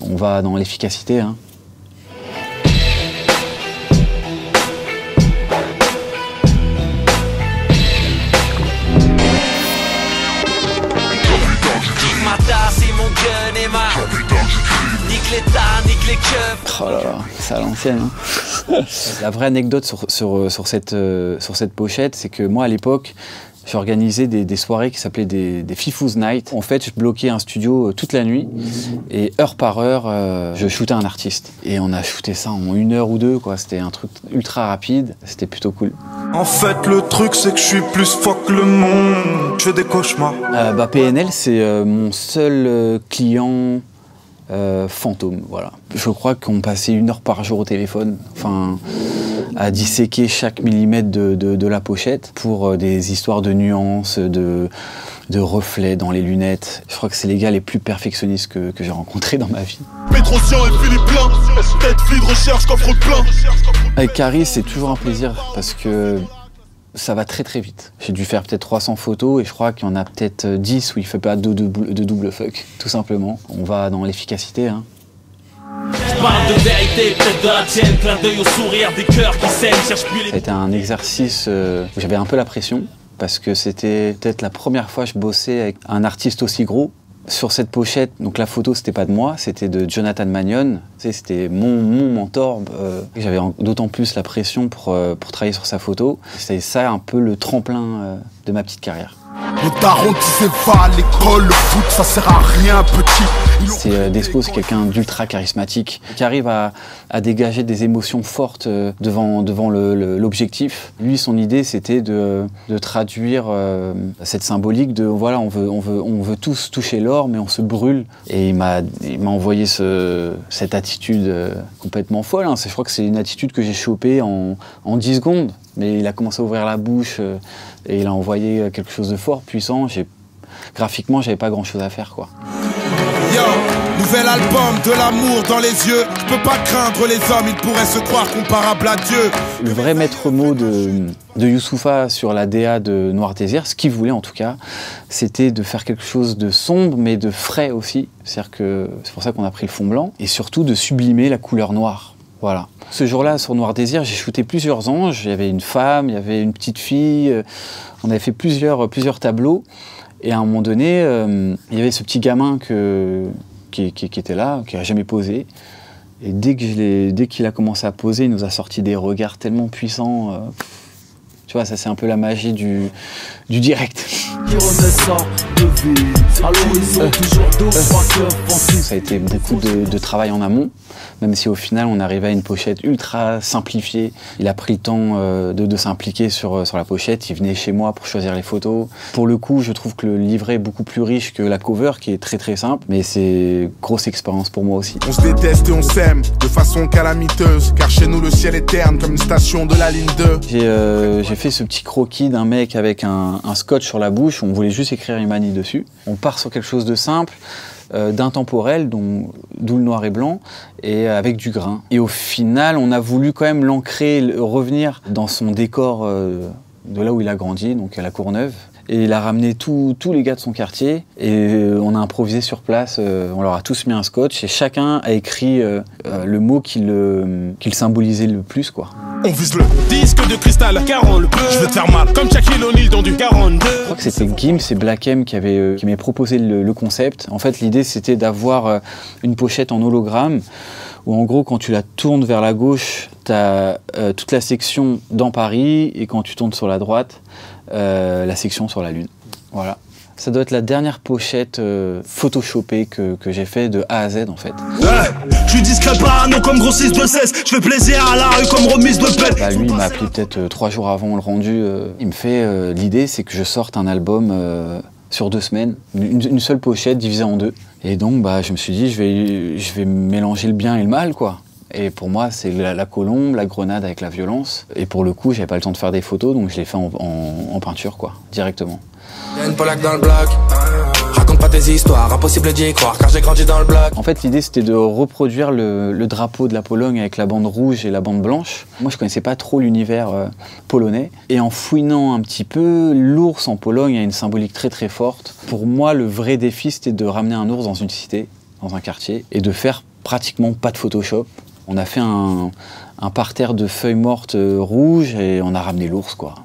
On va dans l'efficacité, hein. Oh là là, c'est à l'ancienne. Hein. La vraie anecdote sur cette pochette, c'est que moi à l'époque, j'organisais des soirées qui s'appelaient des Fifous Night. En fait, je bloquais un studio toute la nuit et heure par heure, je shootais un artiste. Et on a shooté ça en 1 heure ou 2, quoi. C'était un truc ultra rapide, c'était plutôt cool. En fait, le truc, c'est que je suis plus fort que le monde. Je fais des cauchemars. PNL, c'est mon seul client fantôme, voilà. Je crois qu'on passait 1 heure par jour au téléphone, enfin, à disséquer chaque millimètre de la pochette pour des histoires de nuances, de reflets dans les lunettes. Je crois que c'est les gars les plus perfectionnistes que j'ai rencontrés dans ma vie. Pétrosian et Philippe Plein, tête vide, recherche, coffre plein. Avec Caris, c'est toujours un plaisir parce que ça va très très vite. J'ai dû faire peut-être 300 photos et je crois qu'il y en a peut-être 10 où il ne fait pas de double fuck, tout simplement. On va dans l'efficacité, hein. Je parle de vérité, peut-être de la tienne, clin d'œil au sourire des cœurs qui saignent, cherche plus les... C'était un exercice où j'avais un peu la pression parce que c'était peut-être la première fois que je bossais avec un artiste aussi gros. Sur cette pochette, donc la photo c'était pas de moi, c'était de Jonathan Magnon, c'était mon mentor. J'avais d'autant plus la pression pour travailler sur sa photo. C'était ça un peu le tremplin de ma petite carrière. Le daron qui sait pas à l'école, le foot ça sert à rien petit. C'est Despo, c'est quelqu'un d'ultra charismatique qui arrive à dégager des émotions fortes devant l'objectif. Lui, son idée, c'était de traduire cette symbolique de voilà, on veut tous toucher l'or, mais on se brûle. Et il m'a envoyé cette attitude complètement folle. Hein. Je crois que c'est une attitude que j'ai chopée en 10 secondes. Mais il a commencé à ouvrir la bouche et il a envoyé quelque chose de fort, puissant. Graphiquement, j'avais pas grand-chose à faire, quoi. Yo, nouvel album, de l'amour dans les yeux. Je peux pas craindre les hommes, ils pourraient se croire comparables à Dieu. Le vrai maître mot de Youssoupha sur la DA de Noir Désir, ce qu'il voulait en tout cas, c'était de faire quelque chose de sombre, mais de frais aussi. C'est-à-dire que c'est pour ça qu'on a pris le fond blanc. Et surtout de sublimer la couleur noire. Voilà. Ce jour-là, sur Noir Désir, j'ai shooté plusieurs anges. Il y avait une femme, il y avait une petite fille. On avait fait plusieurs tableaux. Et à un moment donné, il y avait ce petit gamin qui était là, qui n'a jamais posé. Et dès qu'il a commencé à poser, il nous a sorti des regards tellement puissants. Tu vois, ça c'est un peu la magie du direct. Ça a été beaucoup de travail en amont, même si au final on arrivait à une pochette ultra simplifiée. Il a pris le temps de s'impliquer sur la pochette, il venait chez moi pour choisir les photos. Pour le coup, je trouve que le livret est beaucoup plus riche que la cover, qui est très très simple, mais c'est grosse expérience pour moi aussi. On se déteste et on s'aime de façon calamiteuse, car chez nous le ciel est terne comme une station de la ligne 2. J'ai fait ce petit croquis d'un mec avec un scotch sur la bouche, on voulait juste écrire Imani dessus. On part sur quelque chose de simple, d'intemporel, d'où le noir et blanc, et avec du grain. Et au final, on a voulu quand même l'ancrer, revenir dans son décor de là où il a grandi, donc à la Courneuve. Et il a ramené tous les gars de son quartier et on a improvisé sur place, on leur a tous mis un scotch et chacun a écrit le mot qu'il symbolisait le plus, quoi. On vise le disque de cristal 40 le bleu. Je vais te faire mal comme Shaquille O'Neal dans du 42. Je crois que c'était Gims et Black M qui m'avaient proposé le concept. En fait, l'idée c'était d'avoir une pochette en hologramme où en gros quand tu la tournes vers la gauche, tu as toute la section dans Paris et quand tu tournes sur la droite, la section sur la Lune. Voilà. Ça doit être la dernière pochette photoshopée que j'ai fait de A à Z en fait. Je suis discret parano comme grossiste de 16. Je fais plaisir à la rue comme remise de pète. Bah, lui il m'a appelé peut-être 3 jours avant le rendu. Il me fait l'idée c'est que je sorte un album sur 2 semaines, une seule pochette divisée en 2. Et donc bah, je me suis dit je vais mélanger le bien et le mal, quoi. Et pour moi, c'est la colombe, la grenade avec la violence. Et pour le coup, j'avais pas le temps de faire des photos, donc je l'ai fait en peinture, quoi, directement. Y'a une Polac dans le bloc, raconte pas tes histoires, impossible d'y croire, car j'ai grandi dans le bloc. En fait, l'idée, c'était de reproduire le drapeau de la Pologne avec la bande rouge et la bande blanche. Moi, je connaissais pas trop l'univers polonais. Et en fouinant un petit peu, l'ours en Pologne a une symbolique très très forte. Pour moi, le vrai défi, c'était de ramener un ours dans une cité, dans un quartier, et de faire pratiquement pas de Photoshop. On a fait un parterre de feuilles mortes rouges et on a ramené l'ours, quoi.